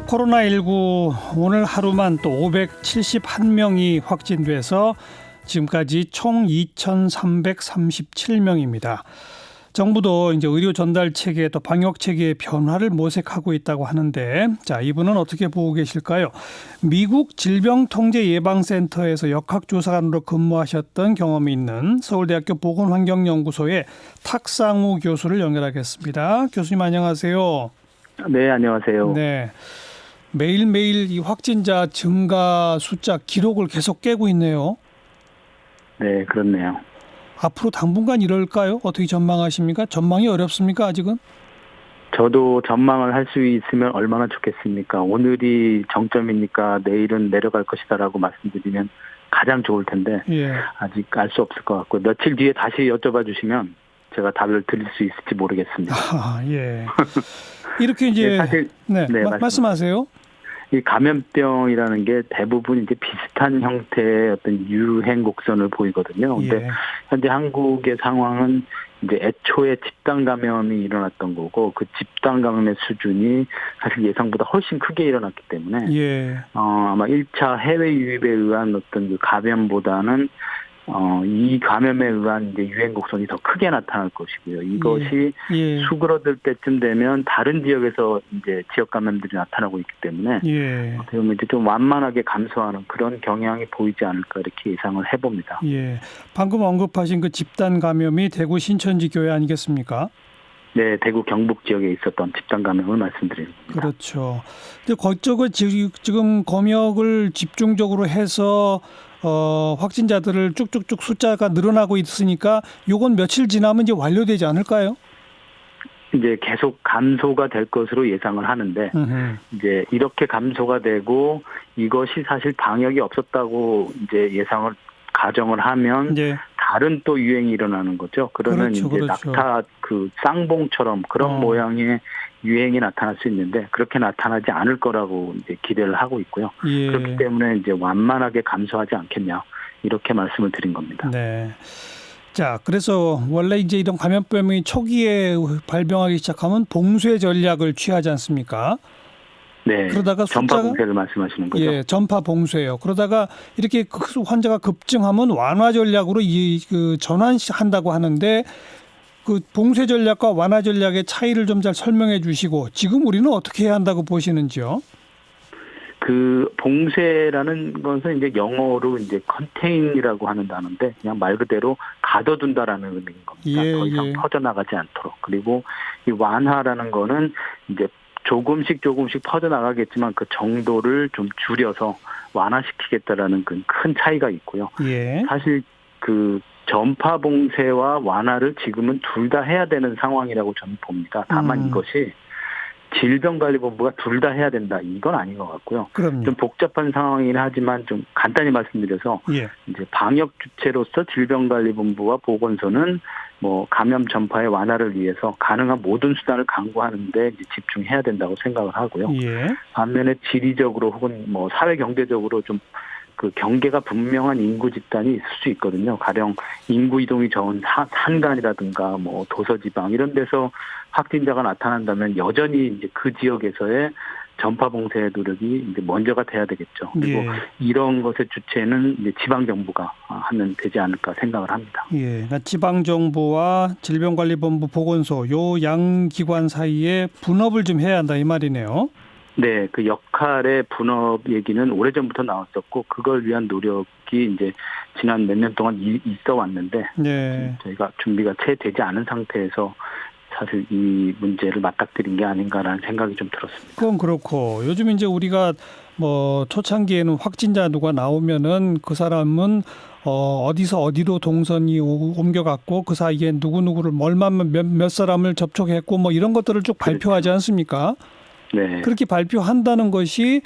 코로나19 오늘 하루만 또 571명이 확진돼서 지금까지 총 2,337명입니다. 정부도 이제 의료 전달 체계 또 방역 체계의 변화를 모색하고 있다고 하는데, 자, 이분은 어떻게 보고 계실까요? 미국 질병통제예방센터에서 역학조사관으로 근무하셨던 경험이 있는 서울대학교 보건환경연구소의 탁상우 교수를 연결하겠습니다. 교수님 안녕하세요. 네, 안녕하세요. 네. 매일매일 이 확진자 증가 숫자 기록을 계속 깨고 있네요. 네, 그렇네요. 앞으로 당분간 이럴까요? 어떻게 전망하십니까? 전망이 어렵습니까, 아직은? 저도 전망을 할 수 있으면 얼마나 좋겠습니까? 오늘이 정점이니까 내일은 내려갈 것이다라고 말씀드리면 가장 좋을 텐데 예. 아직 알 수 없을 것 같고 며칠 뒤에 다시 여쭤봐 주시면 제가 답을 드릴 수 있을지 모르겠습니다. 아, 예. 이렇게 이제 네, 사실 말씀하세요. 이 감염병이라는 게 대부분 이제 비슷한 형태의 어떤 유행 곡선을 보이거든요. 근데 예. 현재 한국의 상황은 이제 애초에 집단 감염이 일어났던 거고 그 집단 감염의 수준이 사실 예상보다 훨씬 크게 일어났기 때문에 예. 아마 1차 해외 유입에 의한 어떤 그 감염보다는 이 감염에 의한 이제 유행 곡선이 더 크게 나타날 것이고요. 이것이 예. 수그러들 때쯤 되면 다른 지역에서 이제 지역 감염들이 나타나고 있기 때문에 예. 어떻게 보면 이제 좀 완만하게 감소하는 그런 경향이 보이지 않을까 이렇게 예상을 해봅니다. 예. 방금 언급하신 그 집단 감염이 대구 신천지 교회 아니겠습니까? 네, 대구 경북 지역에 있었던 집단 감염을 말씀드립니다. 그렇죠. 근데 그쪽은 지금 검역을 집중적으로 해서 확진자들을 쭉쭉쭉 숫자가 늘어나고 있으니까 요건 며칠 지나면 이제 완료되지 않을까요? 이제 계속 감소가 될 것으로 예상을 하는데 이제 이렇게 감소가 되고 이것이 사실 방역이 없었다고 이제 가정을 하면 네. 다른 또 유행이 일어나는 거죠. 그러면 그렇죠, 이제 그렇죠. 낙타 그 쌍봉처럼 그런 모양의 유행이 나타날 수 있는데 그렇게 나타나지 않을 거라고 이제 기대를 하고 있고요. 예. 그렇기 때문에 이제 완만하게 감소하지 않겠냐 이렇게 말씀을 드린 겁니다. 네. 자, 그래서 원래 이제 이런 감염병이 초기에 발병하기 시작하면 봉쇄 전략을 취하지 않습니까? 네. 그러다가 전파 봉쇄를 말씀하시는 거죠? 예, 전파 봉쇄요. 그러다가 이렇게 환자가 급증하면 완화 전략으로 전환한다고 하는데 그 봉쇄 전략과 완화 전략의 차이를 좀 잘 설명해 주시고 지금 우리는 어떻게 해야 한다고 보시는지요? 그 봉쇄라는 것은 이제 영어로 이제 컨테인이라고 하는 단어인데 그냥 말 그대로 가둬둔다라는 의미인 겁니다. 예, 더 이상 예. 퍼져나가지 않도록. 그리고 이 완화라는 거는 이제 조금씩 퍼져나가겠지만 그 정도를 좀 줄여서 완화시키겠다라는 그 큰 차이가 있고요. 예. 사실 그 전파 봉쇄와 완화를 지금은 둘 다 해야 되는 상황이라고 저는 봅니다. 다만 이것이 질병관리본부가 둘 다 해야 된다. 이건 아닌 것 같고요. 그럼요. 좀 복잡한 상황이긴 하지만 좀 간단히 말씀드려서 예. 이제 방역 주체로서 질병관리본부와 보건소는 뭐 감염 전파의 완화를 위해서 가능한 모든 수단을 강구하는데 이제 집중해야 된다고 생각을 하고요. 예. 반면에 지리적으로 혹은 뭐 사회 경제적으로 좀 그 경계가 분명한 인구 집단이 있을 수 있거든요. 가령 인구 이동이 적은 산간이라든가 뭐 도서지방 이런 데서 확진자가 나타난다면 여전히 이제 그 지역에서의 전파 봉쇄 노력이 이제 먼저가 돼야 되겠죠. 그리고 예. 이런 것의 주체는 이제 지방 정부가 하면 되지 않을까 생각을 합니다. 예. 그러니까 지방 정부와 질병관리본부 보건소 요 양 기관 사이에 분업을 좀 해야 한다 이 말이네요. 네, 그 역할의 분업 얘기는 오래전부터 나왔었고 그걸 위한 노력이 이제 지난 몇 년 동안 있어 왔는데 네. 저희가 준비가 채 되지 않은 상태에서 사실 이 문제를 맞닥뜨린 게 아닌가라는 생각이 좀 들었습니다. 그건 그렇고 요즘 이제 우리가 뭐 초창기에는 확진자 누가 나오면은 그 사람은 어디서 어디로 동선이 옮겨갔고 그 사이에 누구누구를 몇 사람을 접촉했고 뭐 이런 것들을 쭉 발표하지 않습니까? 네. 그렇게 발표한다는 것이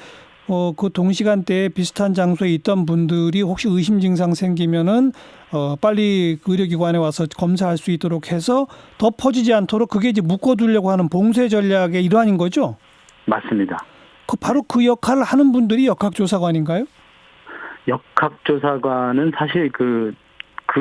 그 동시간대에 비슷한 장소에 있던 분들이 혹시 의심 증상 생기면은 빨리 의료기관에 와서 검사할 수 있도록 해서 더 퍼지지 않도록 그게 이제 묶어두려고 하는 봉쇄 전략의 일환인 거죠? 맞습니다. 바로 그 역할을 하는 분들이 역학조사관인가요? 역학조사관은 사실 그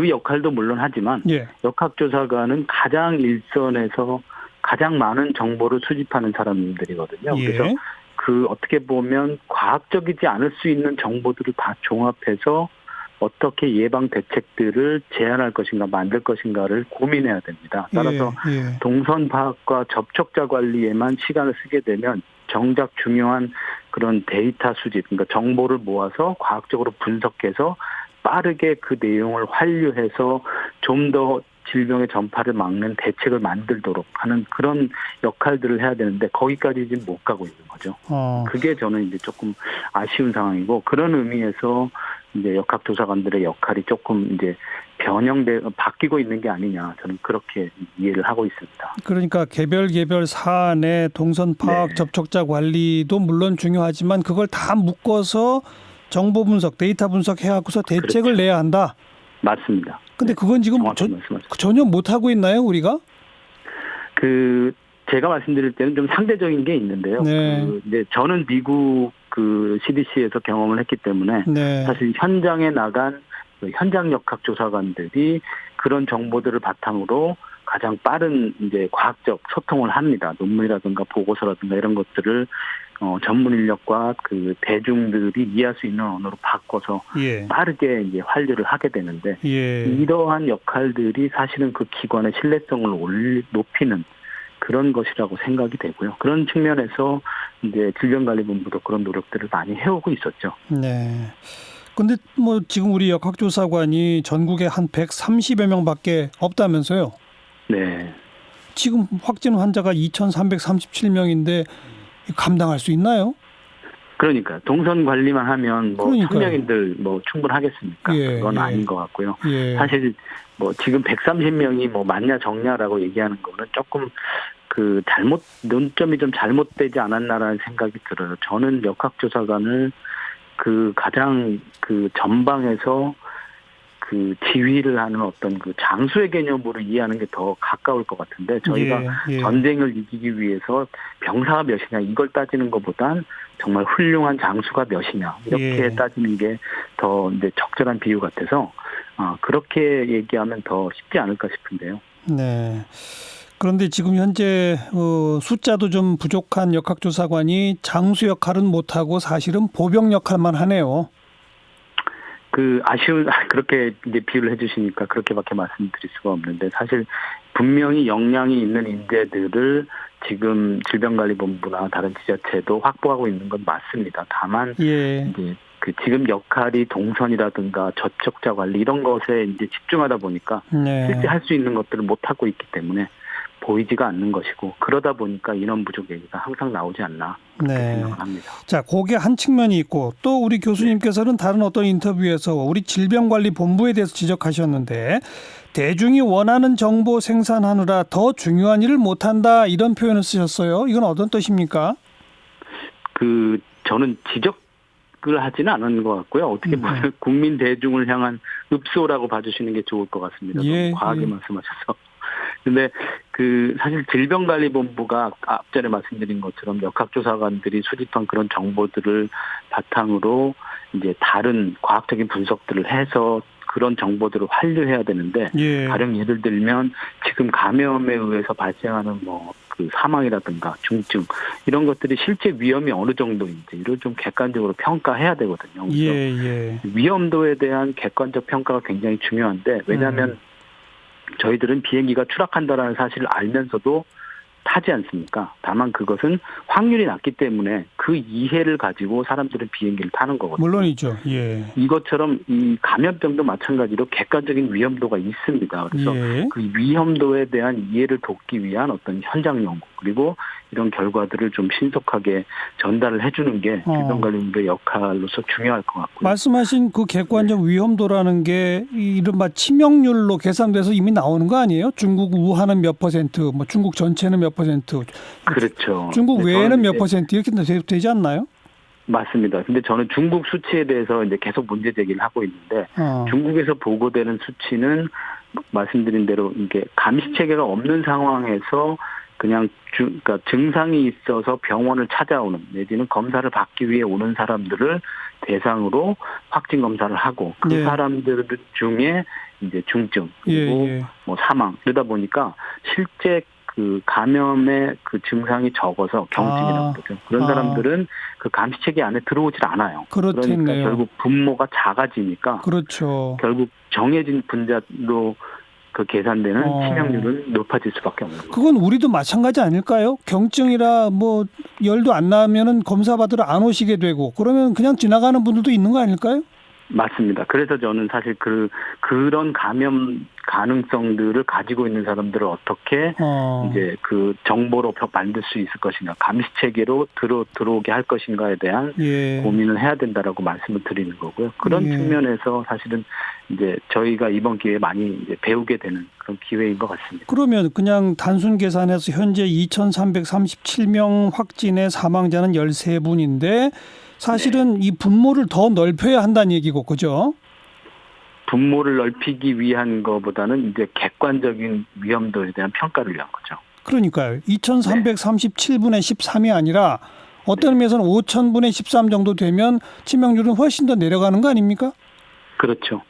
역할도 물론 하지만 예. 역학조사관은 가장 일선에서 가장 많은 정보를 수집하는 사람들이거든요. 예. 그래서 그 어떻게 보면 과학적이지 않을 수 있는 정보들을 다 종합해서 어떻게 예방 대책들을 제안할 것인가 만들 것인가를 고민해야 됩니다. 따라서 동선 파악과 접촉자 관리에만 시간을 쓰게 되면 정작 중요한 그런 데이터 수집, 그러니까 정보를 모아서 과학적으로 분석해서 빠르게 그 내용을 환류해서 좀 더 질병의 전파를 막는 대책을 만들도록 하는 그런 역할들을 해야 되는데 거기까지 지금 못 가고 있는 거죠. 그게 저는 이제 조금 아쉬운 상황이고 그런 의미에서 이제 역학조사관들의 역할이 조금 이제 바뀌고 있는 게 아니냐 저는 그렇게 이해를 하고 있습니다. 그러니까 개별 사안의 동선 파악, 접촉자 관리도 물론 중요하지만 그걸 다 묶어서 정보 분석, 데이터 분석해갖고서 대책을 내야 한다. 맞습니다. 근데 그건 지금 전혀 못 하고 있나요, 우리가? 제가 말씀드릴 때는 좀 상대적인 게 있는데요. 이제 저는 미국 CDC에서 경험을 했기 때문에 사실 현장에 나간 현장 역학조사관들이 그런 정보들을 바탕으로 가장 빠른 이제 과학적 소통을 합니다. 논문이라든가 보고서라든가 이런 것들을 전문 인력과 그 대중들이 이해할 수 있는 언어로 바꿔서 빠르게 이제 환류를 하게 되는데 이러한 역할들이 사실은 그 기관의 신뢰성을 높이는 그런 것이라고 생각이 되고요. 그런 측면에서 이제 질병관리본부도 그런 노력들을 많이 해오고 있었죠. 네. 근데 뭐 지금 우리 역학조사관이 전국에 한 130여 명밖에 없다면서요? 네. 지금 확진 환자가 2,337명인데 감당할 수 있나요? 그러니까 동선 관리만 하면 뭐 청량인들 뭐 충분하겠습니까? 그건 아닌 것 같고요. 사실 뭐 지금 130명이 뭐 맞냐 적냐라고 얘기하는 거는 조금 논점이 좀 잘못되지 않았나라는 생각이 들어요. 저는 역학조사관을 가장 전방에서 지휘를 하는 어떤 장수의 개념으로 이해하는 게 더 가까울 것 같은데 저희가 전쟁을 이기기 위해서 병사가 몇이냐 이걸 따지는 것보단 정말 훌륭한 장수가 몇이냐 이렇게 따지는 게 더 이제 적절한 비유 같아서 그렇게 얘기하면 더 쉽지 않을까 싶은데요. 네. 그런데 지금 현재 숫자도 좀 부족한 역학조사관이 장수 역할은 못하고 사실은 보병 역할만 하네요. 그렇게 이제 비유를 해주시니까 그렇게밖에 말씀드릴 수가 없는데 사실 분명히 역량이 있는 인재들을 지금 질병관리본부나 다른 지자체도 확보하고 있는 건 맞습니다. 다만 이제 지금 역할이 동선이라든가 접촉자 관리 이런 것에 이제 집중하다 보니까 실제 할 수 있는 것들을 못 하고 있기 때문에 보이지가 않는 것이고 그러다 보니까 인원 부족 얘기가 항상 나오지 않나 그렇게 생각을 합니다. 자, 그게 한 측면이 있고 또 우리 교수님께서는 다른 어떤 인터뷰에서 우리 질병관리본부에 대해서 지적하셨는데 대중이 원하는 정보 생산하느라 더 중요한 일을 못한다 이런 표현을 쓰셨어요. 이건 어떤 뜻입니까? 저는 지적을 하지는 않은 것 같고요. 어떻게 보면 국민 대중을 향한 읍소라고 봐주시는 게 좋을 것 같습니다. 너무 과하게 말씀하셔서. 근데 사실 질병관리본부가 앞전에 말씀드린 것처럼 역학조사관들이 수집한 그런 정보들을 바탕으로 이제 다른 과학적인 분석들을 해서 그런 정보들을 환류해야 되는데 가령 예를 들면 지금 감염에 의해서 발생하는 사망이라든가 중증 이런 것들이 실제 위험이 어느 정도인지를 좀 객관적으로 평가해야 되거든요. 그래서 위험도에 대한 객관적 평가가 굉장히 중요한데 왜냐하면 저희들은 비행기가 추락한다라는 사실을 알면서도 타지 않습니까? 다만 그것은 확률이 낮기 때문에 그 이해를 가지고 사람들은 비행기를 타는 거거든요. 물론이죠. 이것처럼 이 감염병도 마찬가지로 객관적인 위험도가 있습니다. 그래서 그 위험도에 대한 이해를 돕기 위한 어떤 현장 연구 그리고 이런 결과들을 좀 신속하게 전달을 해주는 게 질병관리본부의 역할로서 중요할 것 같고요. 말씀하신 그 객관적 위험도라는 게 이른바 치명률로 계산돼서 이미 나오는 거 아니에요? 중국 우한은 몇 %, 뭐 중국 전체는 몇 %, 그렇죠. 중국 외에는 몇 % 이렇게 되지 않나요? 맞습니다. 근데 저는 중국 수치에 대해서 이제 계속 문제 제기를 하고 있는데 중국에서 보고되는 수치는 말씀드린 대로 이게 감시 체계가 없는 상황에서 그냥 그러니까 증상이 있어서 병원을 찾아오는 내지는 검사를 받기 위해 오는 사람들을 대상으로 확진 검사를 하고 그 사람들 중에 이제 중증 그리고 뭐 사망 이러다 보니까 실제 그 감염의 그 증상이 적어서 경증이라고 그러죠. 그런 사람들은 그 감시체계 안에 들어오질 않아요. 그렇겠네요. 그러니까 결국 분모가 작아지니까 그렇죠. 결국 정해진 분자로 그 계산되는 치명률은 높아질 수밖에 없는 거예요. 그건 우리도 마찬가지 아닐까요? 경증이라 뭐 열도 안 나면은 검사 받으러 안 오시게 되고 그러면 그냥 지나가는 분들도 있는 거 아닐까요? 맞습니다. 그래서 저는 사실 그런 감염 가능성들을 가지고 있는 사람들을 어떻게 이제 그 정보로 만들 수 있을 것인가, 감시 체계로 들어오게 할 것인가에 대한 고민을 해야 된다라고 말씀을 드리는 거고요. 그런 측면에서 사실은 이제 저희가 이번 기회에 많이 이제 배우게 되는 그런 기회인 것 같습니다. 그러면 그냥 단순 계산해서 현재 2,337명 확진의 사망자는 13분인데 사실은 이 분모를 더 넓혀야 한다는 얘기고, 그죠? 분모를 넓히기 위한 것보다는 이제 객관적인 위험도에 대한 평가를 위한 거죠. 그러니까요. 2,337분의 13이 아니라 어떤 의미에서는 5,000분의 13 정도 되면 치명률은 훨씬 더 내려가는 거 아닙니까? 그렇죠.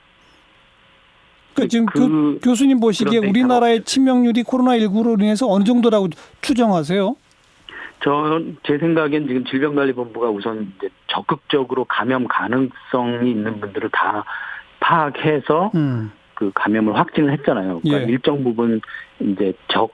그러니까 지금 교수님 보시기에 우리나라의 치명률이 코로나19로 인해서 어느 정도라고 추정하세요? 제 생각엔 지금 질병관리본부가 우선 이제 적극적으로 감염 가능성이 있는 분들을 다 파악해서 그 감염을 확진을 했잖아요. 그러니까 일정 부분 이제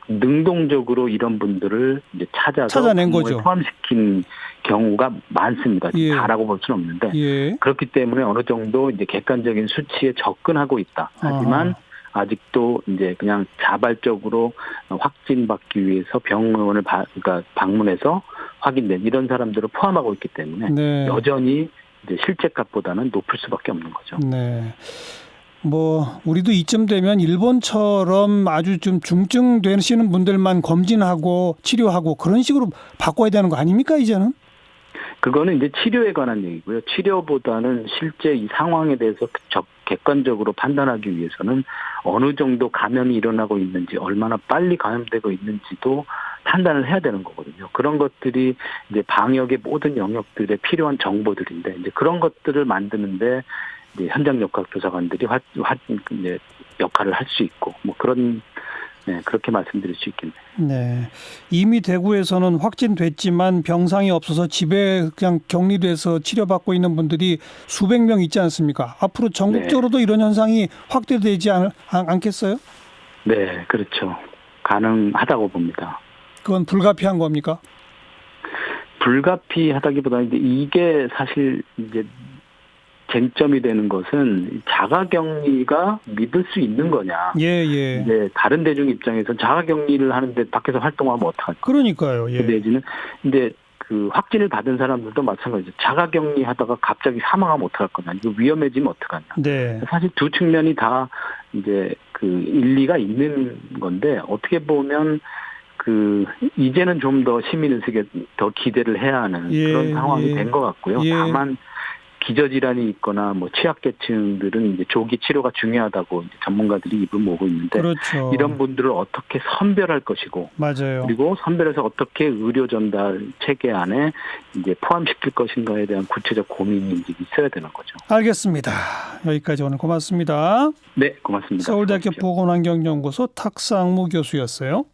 능동적으로 이런 분들을 이제 찾아낸 거죠. 포함시킨 경우가 많습니다. 다라고 볼 수는 없는데 그렇기 때문에 어느 정도 이제 객관적인 수치에 접근하고 있다. 하지만 아직도 이제 그냥 자발적으로 확진받기 위해서 병원을 그러니까 방문해서 확인된 이런 사람들을 포함하고 있기 때문에 여전히 이제 실제값보다는 높을 수밖에 없는 거죠. 네. 뭐 우리도 이쯤 되면 일본처럼 아주 좀 중증 되시는 분들만 검진하고 치료하고 그런 식으로 바꿔야 되는 거 아닙니까 이제는? 그거는 이제 치료에 관한 얘기고요. 치료보다는 실제 이 상황에 대해서 객관적으로 판단하기 위해서는 어느 정도 감염이 일어나고 있는지, 얼마나 빨리 감염되고 있는지도 판단을 해야 되는 거거든요. 그런 것들이 이제 방역의 모든 영역들에 필요한 정보들인데, 이제 그런 것들을 만드는데 이제 현장 역학조사관들이 이제 역할을 할 수 있고, 뭐 그렇게 말씀드릴 수 있겠네요. 네. 이미 대구에서는 확진됐지만 병상이 없어서 집에 그냥 격리돼서 치료받고 있는 분들이 수백 명 있지 않습니까? 앞으로 전국적으로도 이런 현상이 확대되지 않겠어요? 네, 그렇죠. 가능하다고 봅니다. 그건 불가피한 겁니까? 불가피하다기보다는 이게 사실 이제 쟁점이 되는 것은 자가격리가 믿을 수 있는 거냐. 이제 다른 대중 입장에서 자가격리를 하는데 밖에서 활동하면 어떡하냐. 그러니까요. 그 내지는 이제 그 확진을 받은 사람들도 마찬가지죠. 자가격리하다가 갑자기 사망하면 어떡할 거냐. 이거 위험해지면 어떡하냐. 사실 두 측면이 다 이제 그 일리가 있는 건데 어떻게 보면 이제는 좀 더 시민의식에 더 기대를 해야 하는 그런 상황이 된 것 같고요. 다만 기저질환이 있거나 뭐 취약계층들은 이제 조기 치료가 중요하다고 이제 전문가들이 입을 모으고 있는데 이런 분들을 어떻게 선별할 것이고 그리고 선별해서 어떻게 의료 전달 체계 안에 이제 포함시킬 것인가에 대한 구체적 고민이 이제 있어야 되는 거죠. 알겠습니다. 여기까지 오늘 고맙습니다. 네, 고맙습니다. 서울대학교 보건환경연구소 탁상무 교수였어요.